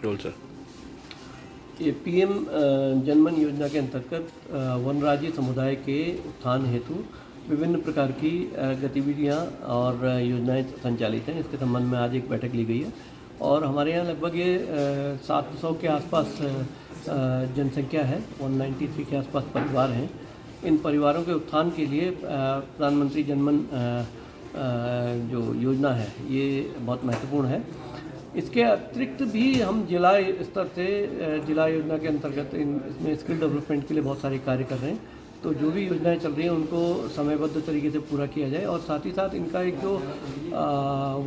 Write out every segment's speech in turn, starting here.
Role sir? ये PM जनमन योजना के अंतर्गत वनराजी समुदाय के उत्थान हेतु विभिन्न प्रकार की गतिविधियां और योजनाएं संचालित हैं। इसके संबंध में आज एक बैठक ली गई है और हमारे यहाँ लगभग ये 700 के आसपास जनसंख्या है, 193 के आसपास परिवार हैं। इन परिवारों के उत्थान के लिए प्रधानमंत्री जनमन जो योजना है ये बहुत महत्वपूर्ण है। इसके अतिरिक्त भी हम जिला स्तर से जिला योजना के अंतर्गत इसमें स्किल डेवलपमेंट के लिए बहुत सारे कार्य कर रहे हैं। तो जो भी योजनाएं चल रही हैं उनको समयबद्ध तरीके से पूरा किया जाए और साथ ही साथ इनका एक जो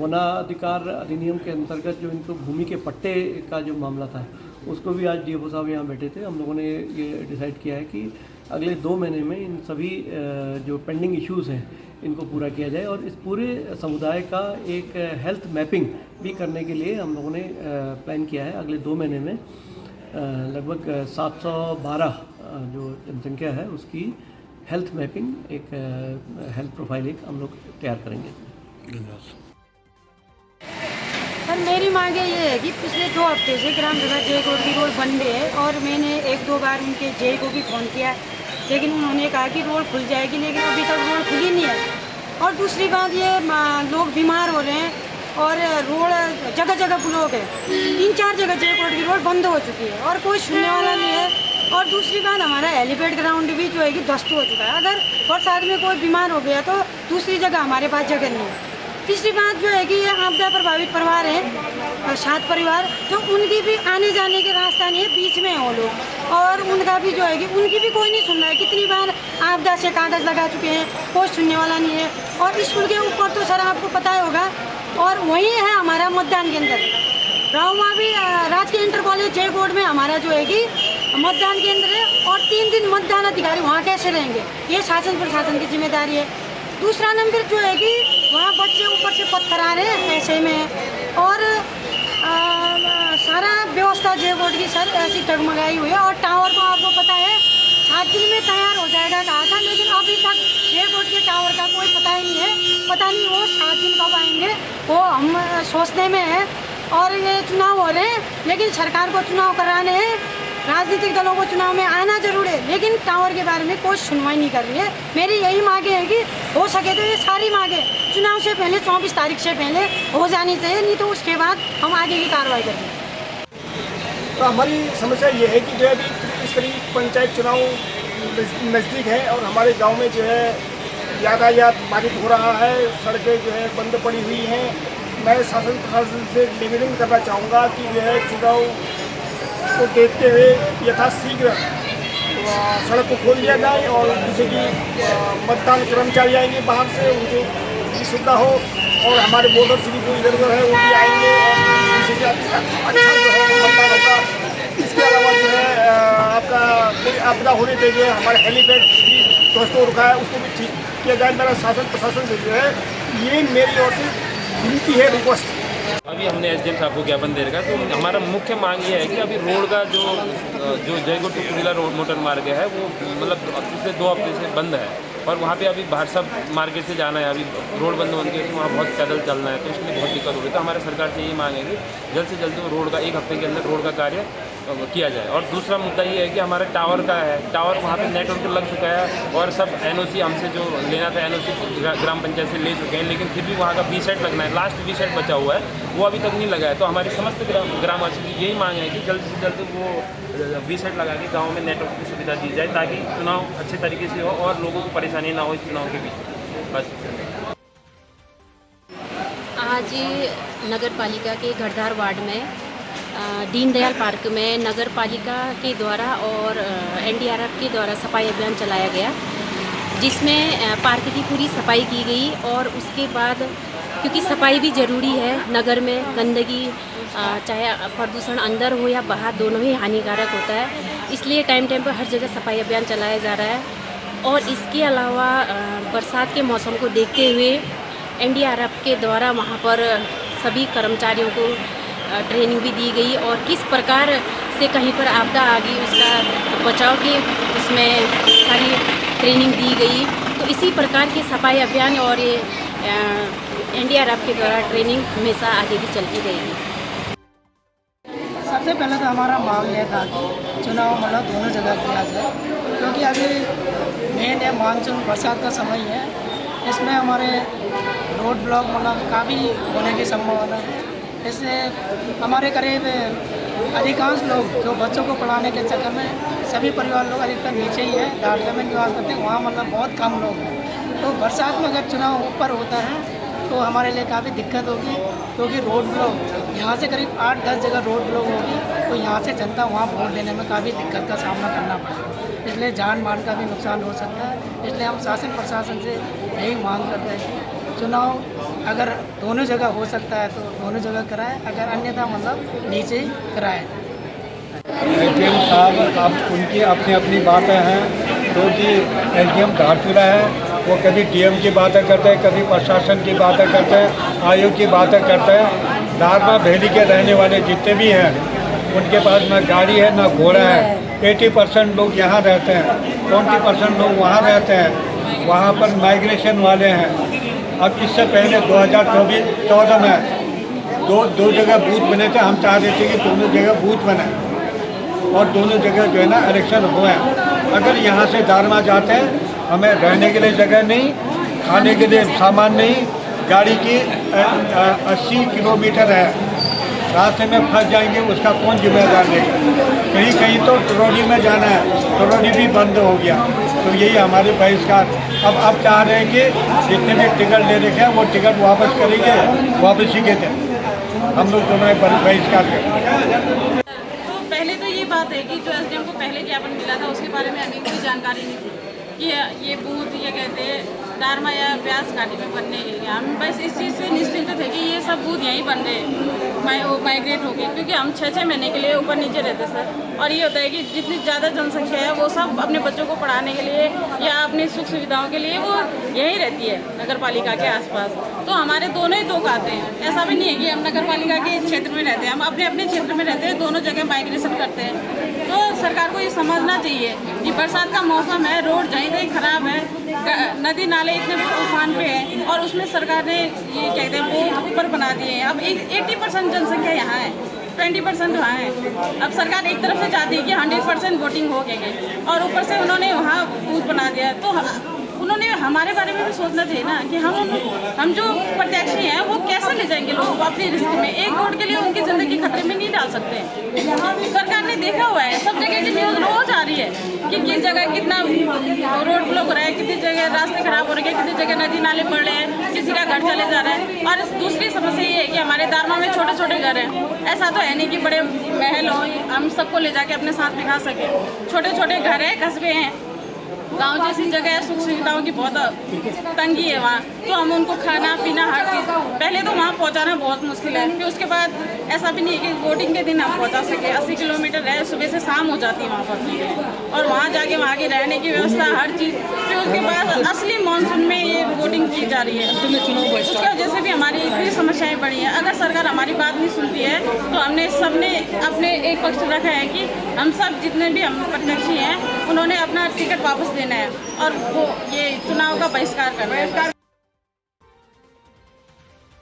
वनाधिकार अधिनियम के अंतर्गत जो इनको भूमि के पट्टे का जो मामला था उसको भी आज डीएफओ साहब यहाँ बैठे थे। हम लोगों ने ये डिसाइड किया है कि अगले 2 महीने में इन सभी जो पेंडिंग इश्यूज़ हैं इनको पूरा किया जाए और इस पूरे समुदाय का एक हेल्थ मैपिंग भी करने के लिए हम लोगों ने प्लान किया है। अगले 2 महीने में लगभग 712 जो जनसंख्या है उसकी हेल्थ मैपिंग, एक हेल्थ प्रोफाइल एक हम लोग तैयार करेंगे। सर मेरी मांग ये है कि पिछले 2 हफ्ते से ग्राम सभा जय कोट की रोड बंद है और मैंने 1-2 बार उनके जय को भी फ़ोन किया, लेकिन उन्होंने कहा कि रोड खुल जाएगी, लेकिन अभी तक रोड खुली नहीं है। और दूसरी बात ये लोग बीमार हो रहे हैं और रोड जगह जगह ब्लॉक है। 3-4 जगह जय कोट की रोड बंद हो चुकी है और कोई सुनने वाला नहीं है। और दूसरी बात हमारा हेलीपैड ग्राउंड भी जो है कि ध्वस्त हो चुका है। अगर बरसात में कोई बीमार हो गया तो दूसरी जगह हमारे पास जगह नहीं है। तीसरी बात जो है कि ये आपदा प्रभावित परिवार हैं, 7 परिवार, तो उनकी भी आने जाने के रास्ता नहीं है, बीच में है वो लोग और उनका भी जो है कि उनकी भी कोई नहीं सुन रहा है। कितनी बार आपदा से कागज़ लगा चुके हैं, कोई सुनने वाला नहीं है। और स्कूल के ऊपर तो सर आपको पता ही होगा, और वहीं है हमारा मतदान केंद्र रावमा भी राजकीय इंटर कॉलेज जय कोट में हमारा जो है कि मतदान केंद्र है और 3 दिन मतदान अधिकारी वहाँ कैसे रहेंगे, ये शासन प्रशासन की जिम्मेदारी है। दूसरा नंबर जो है कि वहाँ बच्चे ऊपर से पत्थर आ रहे हैं ऐसे में और सारा व्यवस्था जय कोट की सर ऐसी टगमगाई हुई है। और टावर को आपको पता है 7 दिन में तैयार हो जाएगा कहा था, लेकिन अभी तक जय कोट के टावर का कोई पता ही नहीं है। पता नहीं वो 7 दिन कब आएंगे, वो हम सोचने में है। और ये चुनाव हो रहे हैं, लेकिन सरकार को चुनाव कराने हैं, राजनीतिक दलों को चुनाव में आना जरूर है, लेकिन टावर के बारे में कोई सुनवाई नहीं कर रही है। मेरी यही मांगे है कि हो सके तो ये सारी मांगे चुनाव से पहले 24 तारीख से पहले हो जानी चाहिए, नहीं तो उसके बाद हम आगे की कार्रवाई करेंगे। तो हमारी समस्या ये है कि जो है अभी त्रिस्तरीय पंचायत चुनाव नज़दीक है और हमारे गांव में जो है यातायात बाधित हो रहा है, सड़कें जो है बंद पड़ी हुई हैं। मैं शासन प्रशासन से निवेदन करना चाहूँगा कि जो है चुनाव को देखते हुए यथाशीघ्र सड़क को खोल दिया जाए और जैसे कि मतदान कर्मचारी आएंगे बाहर से, उनको सुविधा हो और हमारे वोटर्स भी जो इधर उधर है वो भी आएंगे और जैसे कि अच्छा जो है मतदान होगा। इसके अलावा जो है आपका कोई आपदा होने पे जो है हमारे हेलीपैड भी ध्वस्त हो रखा है, उसको भी ठीक किया जाए। मेरा शासन प्रशासन से जो है ये मेरी ओर से विनती है, रिक्वेस्ट। अभी हमने एसडीएम साहब को ज्ञापन दे रखा है, तो हमारा मुख्य मांग ये है कि अभी रोड का जो जय कोट टू कुड़िला रोड मोटर मार्ग है वो मतलब पिछले 2 हफ्ते से बंद है और वहाँ पे अभी बाहर सब मार्केट से जाना है, अभी रोड बंद होने के वहाँ बहुत पैदल चलना है, तो इसलिए बहुत दिक्कत हो रही है। तो हमारे सरकार से यही मांग है कि जल्द से जल्द रोड का 1 हफ्ते के अंदर रोड का कार्य किया जाए। और दूसरा मुद्दा ये है कि हमारे टावर का है, टावर वहाँ पे नेटवर्क लग चुका है और सब एनओसी हमसे जो लेना था एनओसी ग्राम पंचायत से ले चुके हैं, लेकिन फिर भी वहाँ का बी सेट लगना है, लास्ट बी सेट बचा हुआ है, वो अभी तक नहीं लगा है। तो हमारी समस्त ग्रामवासी की यही मांग है कि जल्द से जल्द वो बी सेट लगा के गाँव में नेटवर्क की सुविधा दी जाए ताकि चुनाव अच्छे तरीके से हो और लोगों को परेशानी ना हो इस चुनाव के बीच। बस आज नगर पालिका के घड़धार वार्ड में दीनदयाल पार्क में नगर पालिका के द्वारा और एनडीआरएफ के द्वारा सफाई अभियान चलाया गया, जिसमें पार्क की पूरी सफाई की गई। और उसके बाद क्योंकि सफाई भी ज़रूरी है, नगर में गंदगी चाहे प्रदूषण अंदर हो या बाहर दोनों ही हानिकारक होता है, इसलिए टाइम टाइम पर हर जगह सफाई अभियान चलाया जा रहा है। और इसके अलावा बरसात के मौसम को देखते हुए एनडीआरएफ के द्वारा वहाँ पर सभी कर्मचारियों को ट्रेनिंग भी दी गई और किस प्रकार से कहीं पर आपदा आ गई उसका बचाव की उसमें सारी ट्रेनिंग दी गई। तो इसी प्रकार के सफाई अभियान और ये एनडीआरएफ के द्वारा ट्रेनिंग हमेशा आगे भी चलती रहेगी। सबसे पहले तो हमारा मांग यह था कि चुनाव मतलब दोनों जगह किया जाए, क्योंकि अभी मेन है मानसून बरसात का समय है। इसमें हमारे रोड ब्लॉक मतलब काफ़ी होने की संभावना है। इससे हमारे करीब अधिकांश लोग जो बच्चों को पढ़ाने के चक्कर में सभी परिवार लोग अधिकतर नीचे ही है, दाखिले में निवास करते हैं, वहाँ मतलब बहुत कम लोग हैं। तो बरसात में अगर चुनाव ऊपर होता है तो हमारे लिए काफ़ी दिक्कत होगी, क्योंकि रोड ब्लॉक यहाँ से करीब 8-10 जगह रोड ब्लॉक होगी, तो यहाँ से जनता वहाँ वोट देने में काफ़ी दिक्कत का सामना करना पड़ेगा। इसलिए जान माल का भी नुकसान हो सकता है। इसलिए हम शासन प्रशासन से यही मांग करते हैं कि चुनाव अगर दोनों जगह हो सकता है तो दोनों जगह कराए, अगर अन्यथा मतलब नीचे ही कराए। एसडीएम साहब अब उनकी अपनी अपनी बातें हैं, क्योंकि एसडीएम धारचूला है, वो कभी डीएम की बातें करते हैं, कभी प्रशासन की बातें करते हैं, आयोग की बातें करते हैं। दारमा वैली के रहने वाले जितने भी हैं उनके पास ना गाड़ी है ना घोड़ा है। 80% लोग यहाँ रहते हैं, 20% लोग वहाँ रहते हैं, वहाँ पर माइग्रेशन वाले हैं। अब इससे पहले 2014 में दो जगह बूथ बने थे। हम चाह रहे थे कि दोनों जगह बूथ बने और दोनों जगह जो है ना इलेक्शन हुए हैं। अगर यहाँ से दारमा जाते हैं, हमें रहने के लिए जगह नहीं, खाने के लिए सामान नहीं, गाड़ी की 80 किलोमीटर है, रास्ते में फंस जाएंगे, उसका कौन जिम्मेदार लेगा। कहीं कहीं तो ट्रॉली में जाना है, ट्रॉली भी बंद हो गया। तो यही हमारे बहिष्कार। अब चाह रहे हैं कि जितने भी टिकट ले रखे हैं वो टिकट वापस करेंगे, वापसी के थे हम लोग चुनाव बहिष्कार करेंगे। तो पहले तो ये बात है कि जो एसडीएम को पहले ज्ञापन मिला था उसके बारे में हमें कोई जानकारी नहीं थी कि ये बूथ ये कहते हैं दारमा या ब्यास घाटी में बनने के लिए। हम बस इस चीज़ से निश्चिंत थे कि ये सब बूथ यहीं बन रहे हैं, माइग्रेट हो गए, क्योंकि हम 6-6 महीने के लिए ऊपर नीचे रहते सर। और ये होता है कि जितनी ज़्यादा जनसंख्या है वो सब अपने बच्चों को पढ़ाने के लिए या अपनी सुख सुविधाओं के लिए वो यहीं रहती है नगर पालिका के आसपास। तो हमारे दोनों ही लोग आते हैं, ऐसा भी नहीं है कि हम नगर पालिका के क्षेत्र में रहते हैं, हम अपने अपने क्षेत्र में रहते हैं, दोनों जगह माइग्रेशन करते हैं। तो सरकार को ये समझना चाहिए कि बरसात का मौसम है, रोड जहीं तहीं खराब है, नदी नाले इतने उफान पे हैं और उसमें सरकार ने ये कहते हैं वो ऊपर बना दिए हैं। अब 80% जनसंख्या यहाँ है, 20% वहाँ है। अब सरकार एक तरफ से चाहती है कि 100% वोटिंग हो गई और ऊपर से उन्होंने वहाँ बूथ बना दिया। तो उन्होंने हमारे बारे में भी सोचना चाहिए ना कि हम जो प्रत्याशी हैं वो कैसे ले जाएंगे लोग अपनी रिस्क में। एक वोट के लिए उनकी ज़िंदगी खतरे में नहीं डाल सकते। सरकार ने देखा हुआ है, सब जगह की न्यूज़ रोज आ रही है कि किस जगह कितना रोड ब्लॉक हो रहा है, कितनी जगह रास्ते खराब हो रहे हैं, कितनी जगह नदी नाले बढ़ रहे हैं, किसी का घर चले जा रहा है। और दूसरी समस्या ये है कि हमारे दारमा में छोटे छोटे घर हैं। ऐसा तो है नहीं कि बड़े महल हो, हम सबको ले जाके अपने साथ दिखा सके। छोटे छोटे घर हैं, कस्बे हैं, गांव जैसी जगह है, सुख सुविधाओं की बहुत तंगी है वहाँ। तो हम उनको खाना पीना हर चीज़ पहले तो वहाँ पहुँचाना बहुत मुश्किल है। फिर उसके बाद ऐसा भी नहीं है कि वोटिंग के दिन हम पहुँचा सके। 80 किलोमीटर है, सुबह से शाम हो जाती है वहाँ पहुँचने के, और वहाँ जाके वहाँ की रहने की व्यवस्था हर चीज़। फिर उसके बाद असली मानसून में ये वोटिंग की जा रही है, उसकी वजह से भी हमारी इतनी समस्याएँ बढ़ी हैं। अगर सरकार हमारी बात नहीं सुनती है तो हमने सबने अपने एक पक्ष रखा है कि हम सब जितने भी हम प्रत्याशी हैं उन्होंने अपना टिकट वापस देना है और वो ये चुनाव का बहिष्कार कर रहे हैं।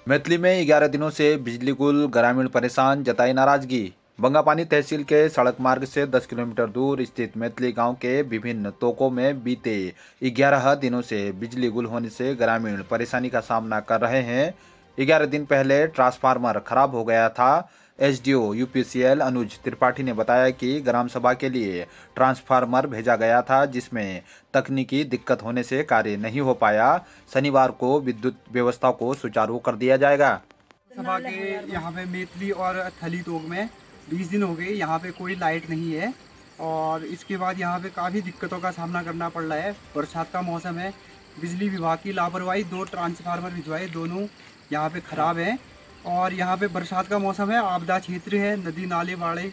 मैथिली में 11 दिनों से बिजली गुल, ग्रामीण परेशान, जताई नाराजगी। बंगापानी तहसील के सड़क मार्ग से 10 किलोमीटर दूर स्थित मैथिली गांव के विभिन्न तोकों में बीते 11 दिनों से बिजली गुल होने से ग्रामीण परेशानी का सामना कर रहे हैं। 11 दिन पहले ट्रांसफार्मर खराब हो गया था। एसडीओ यूपीसीएल अनुज त्रिपाठी ने बताया कि ग्राम सभा के लिए ट्रांसफार्मर भेजा गया था, जिसमें तकनीकी दिक्कत होने से कार्य नहीं हो पाया। शनिवार को विद्युत व्यवस्था को सुचारू कर दिया जाएगा। सभा के यहाँ पे मैथिली और थली तोक में 20 दिन हो गए, यहाँ पे कोई लाइट नहीं है और इसके बाद यहाँ पे काफ़ी दिक्कतों का सामना करना पड़ रहा है। बरसात का मौसम है, बिजली विभाग की लापरवाही, 2 ट्रांसफार्मर भिजवाए, दोनों यहाँ पे ख़राब हैं। और यहाँ पे बरसात का मौसम है, आपदा क्षेत्र है, नदी नाले बाड़े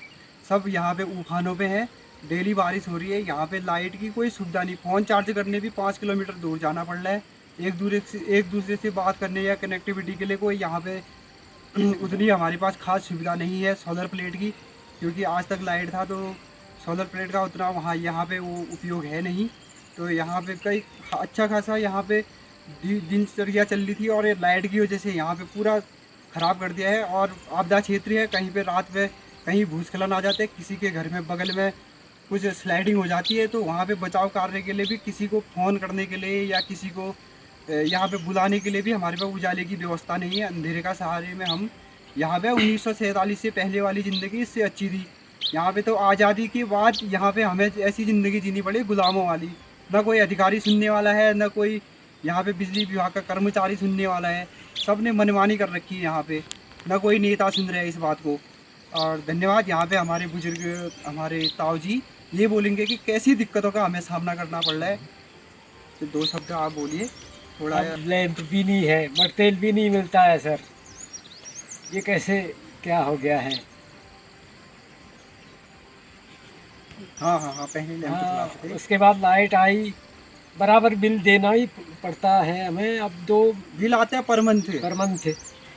सब यहाँ पे उफानों पे है, डेली बारिश हो रही है। यहाँ पे लाइट की कोई सुविधा नहीं, फ़ोन चार्ज करने भी 5 किलोमीटर दूर जाना पड़ रहा है। एक दूसरे से बात करने या कनेक्टिविटी के लिए कोई यहाँ पे उतनी हमारे पास खास सुविधा नहीं है सोलर प्लेट की, क्योंकि आज तक लाइट था तो सोलर प्लेट का उतना वहाँ यहाँ पे वो उपयोग है नहीं। तो यहाँ पे कई अच्छा खासा यहाँ पे दिनचर्या चल रही थी और लाइट की वजह से यहाँ पे पूरा ख़राब कर दिया है। और आपदा क्षेत्र है, कहीं पे रात में कहीं भूस्खलन आ जाते, किसी के घर में बगल में कुछ स्लाइडिंग हो जाती है, तो वहाँ पे बचाव कार्य के लिए भी किसी को फ़ोन करने के लिए या किसी को यहाँ पे बुलाने के लिए भी हमारे पास उजाले की व्यवस्था नहीं है। अंधेरे का सहारे में हम यहाँ पे 1947 से पहले वाली ज़िंदगी इससे अच्छी थी। यहाँ पे तो आज़ादी के बाद यहाँ पे हमें ऐसी ज़िंदगी जीनी पड़ी गुलामों वाली। ना कोई अधिकारी सुनने वाला है, ना कोई यहाँ पे बिजली विभाग का कर्मचारी सुनने वाला है। सब ने मनमानी कर रखी है यहाँ पे, ना कोई नेता सुन रहे हैं इस बात को। और धन्यवाद, यहाँ पे हमारे बुजुर्ग, हमारे ताऊ जी ये बोलेंगे कि कैसी दिक्कतों का हमें सामना करना पड़ रहा है। तो 2 शब्द आप बोलिए थोड़ा। अब लैंप भी नहीं है, मटेरियल भी नहीं मिलता है सर, ये कैसे क्या हो गया है? हाँ, पहले लैंप चला सकते। उसके बाद लाइट आई, बराबर बिल देना ही पड़ता है हमें। अब 2 बिल आते हैं पर मंथ।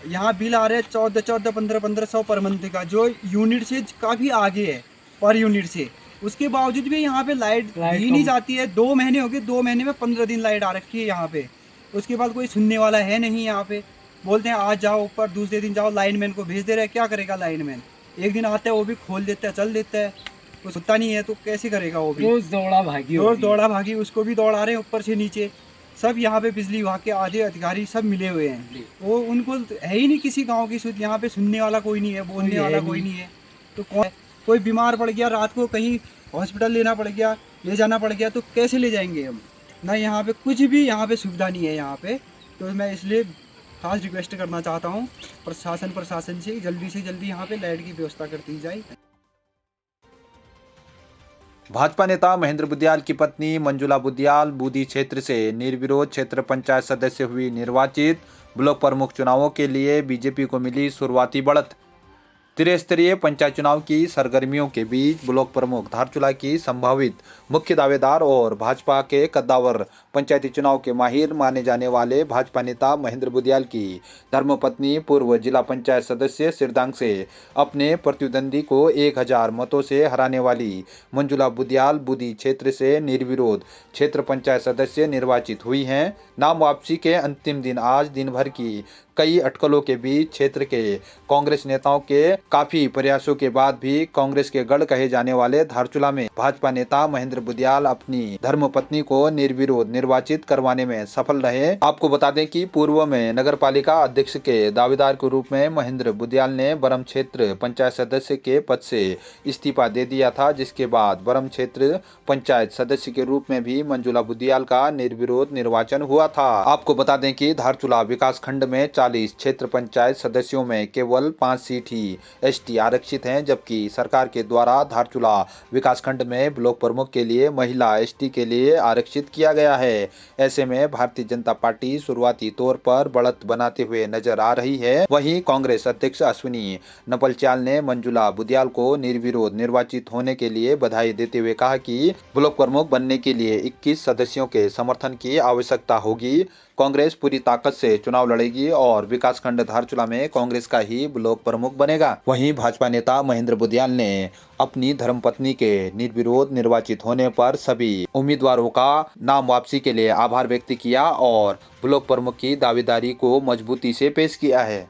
यहाँ बिल आ रहे हैं 14 1500 पर मंथ का, जो यूनिट से काफ़ी आगे है पर यूनिट से। उसके बावजूद भी यहाँ पे लाइट ही नहीं जाती है। 2 महीने हो गए, 2 महीने में 15 दिन लाइट आ रखी है यहाँ पे। उसके बाद कोई सुनने वाला है नहीं यहाँ पे। बोलते हैं आज जाओ ऊपर, दूसरे दिन जाओ, लाइनमैन को भेज दे रहे हैं। क्या करेगा लाइनमैन? एक दिन आता है वो भी खोल देता है, चल देता है, कुछ होता नहीं है तो कैसे करेगा वो भी? रोज दौड़ा भागी उसको भी दौड़ा रहे हैं ऊपर से नीचे। सब यहाँ पे बिजली विभाग के आधे अधिकारी सब मिले हुए हैं। वो उनको है ही नहीं किसी गाँव की सुध, यहाँ पे सुनने वाला कोई नहीं है, बोलने वाला कोई नहीं है। तो कोई बीमार पड़ गया, रात को कहीं हॉस्पिटल ले जाना पड़ गया, तो कैसे ले जाएंगे हम? ना यहाँ पे कुछ भी यहाँ पे सुविधा नहीं है यहाँ पे। तो मैं इसलिए खास रिक्वेस्ट करना चाहता हूँ प्रशासन से जल्दी यहाँ पे लाइट की व्यवस्था कर दी जाए। भाजपा नेता महेंद्र बुद्याल की पत्नी मंजुला बुद्याल बूदी क्षेत्र से निर्विरोध क्षेत्र पंचायत सदस्य हुई निर्वाचित। ब्लॉक प्रमुख चुनावों के लिए बीजेपी को मिली शुरुआती बढ़त। त्रिस्तरीय पंचायत चुनाव की सरगर्मियों के बीच ब्लॉक प्रमुख धारचूला की संभावित मुख्य दावेदार और भाजपा के कद्दावर पंचायती चुनाव के माहिर माने जाने वाले भाजपा नेता महेंद्र बुद्याल की धर्मपत्नी पूर्व जिला पंचायत सदस्य सिरदांग से अपने प्रतिद्वंदी को 1000 मतों से हराने वाली मंजुला बुद्याल बूदी क्षेत्र से निर्विरोध क्षेत्र पंचायत सदस्य निर्वाचित हुई हैं। नाम वापसी के अंतिम दिन आज दिन भर की कई अटकलों के बीच क्षेत्र के कांग्रेस नेताओं के काफी प्रयासों के बाद भी कांग्रेस के गढ़ कहे जाने वाले धारचूला में भाजपा नेता महेंद्र बुद्याल अपनी धर्मपत्नी को निर्विरोध निर्वाचित करवाने में सफल रहे। आपको बता दें कि पूर्व में नगर पालिका अध्यक्ष के दावेदार के रूप में महेंद्र बुद्याल ने बरम क्षेत्र पंचायत सदस्य के पद से इस्तीफा दे दिया था, जिसके बाद बरम क्षेत्र पंचायत सदस्य के रूप में भी मंजुला बुद्याल का निर्विरोध निर्वाचन हुआ था। आपको बता दें कि धारचूला विकास खंड में 40 क्षेत्र पंचायत सदस्यों में केवल 5 सीट ही एसटी आरक्षित हैं, जबकि सरकार के द्वारा धारचूला विकास खंड में ब्लॉक प्रमुख के लिए महिला एसटी के लिए आरक्षित किया गया है। ऐसे में भारतीय जनता पार्टी शुरुआती तौर पर बढ़त बनाते हुए नजर आ रही है। वहीं कांग्रेस अध्यक्ष अश्विनी नपलचाल ने मंजुला बुद्याल को निर्विरोध निर्वाचित होने के लिए बधाई देते हुए कहा कि ब्लॉक प्रमुख बनने के लिए 21 सदस्यों के समर्थन की आवश्यकता होगी। कांग्रेस पूरी ताकत से चुनाव लड़ेगी और विकासखंड धारचूला में कांग्रेस का ही ब्लॉक प्रमुख बनेगा। वहीं भाजपा नेता महेंद्र बुद्याल ने अपनी धर्मपत्नी के निर्विरोध निर्वाचित होने पर सभी उम्मीदवारों का नाम वापसी के लिए आभार व्यक्त किया और ब्लॉक प्रमुख की दावेदारी को मजबूती से पेश किया है।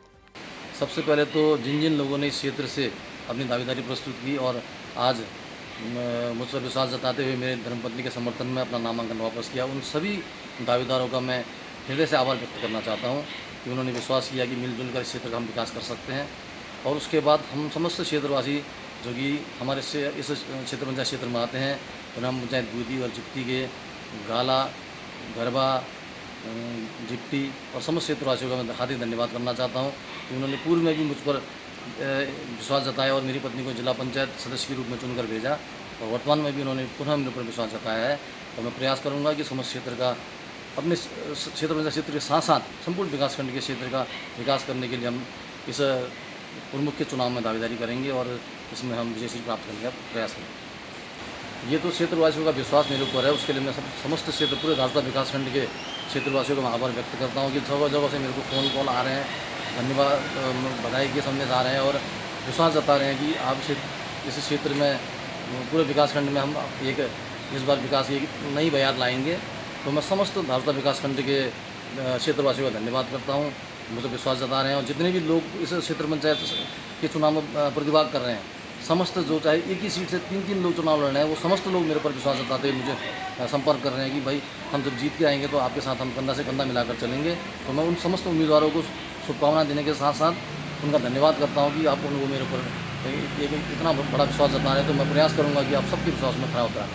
सबसे पहले तो जिन लोगों ने इस क्षेत्र से अपनी दावेदारी प्रस्तुत की और आज मुझ पर विश्वास जताते हुए मेरे धर्मपत्नी के समर्थन में अपना नामांकन वापस किया, उन सभी दावेदारों का मैं हृदय से आभार व्यक्त करना चाहता हूं कि उन्होंने विश्वास किया कि मिलजुल कर इस क्षेत्र का हम विकास कर सकते हैं। और उसके बाद हम समस्त क्षेत्रवासी जो कि हमारे से इस क्षेत्र पंचायत क्षेत्र में आते हैं, ग्राम पंचायत बूदी और जिप्टी के गाला, गरबा, जिप्टी और समस्त क्षेत्रवासियों का मैं हार्दिक धन्यवाद करना चाहता हूँ कि उन्होंने पूर्व में भी मुझ पर विश्वास जताया और मेरी पत्नी को जिला पंचायत सदस्य के रूप में चुनकर भेजा और वर्तमान में भी उन्होंने पुनः मेरे पर विश्वास जताया है। तो मैं प्रयास करूँगा कि समस्त क्षेत्र का अपने क्षेत्र पंचायत क्षेत्र के साथ साथ संपूर्ण विकासखंड के क्षेत्र का विकास करने के लिए हम इस प्रमुख के चुनाव में दावेदारी करेंगे और इसमें हम विजय सीट प्राप्त करने का प्रयास करेंगे। ये तो क्षेत्रवासियों का विश्वास मेरे ऊपर है, उसके लिए मैं समस्त क्षेत्र पूरे धारचूला विकासखंड के क्षेत्रवासियों का मैं आभार व्यक्त करता हूँ कि जगह जगह से मेरे को फ़ोन कॉल आ रहे हैं, धन्यवाद बधाई के संदेश आ रहे हैं और विश्वास जता रहे हैं कि आप इस क्षेत्र में पूरे विकासखंड में हम इस बार विकास की नई बयार लाएंगे। तो मैं समस्त धारचूला विकासखंड के क्षेत्रवासियों का धन्यवाद करता हूँ, मुझे विश्वास जता रहे हैं और जितने भी लोग इस क्षेत्र पंचायत के चुनाव में प्रतिभाग कर रहे हैं समस्त जो चाहे एक ही सीट से 3-3 लोग चुनाव लड़ रहे हैं, वो समस्त लोग मेरे पर विश्वास जताते हुए मुझे संपर्क कर रहे हैं कि भाई हम जब जीत के आएंगे तो आपके साथ हम कंधा से कंधा मिलाकर चलेंगे। तो मैं उन समस्त उम्मीदवारों को शुभकामनाएं देने के साथ साथ उनका धन्यवाद करता हूँ कि आप उनको मेरे ऊपर इतना बड़ा विश्वास जता रहे हैं। तो मैं प्रयास करूँगा कि आप सबके विश्वास में खरा उतरा।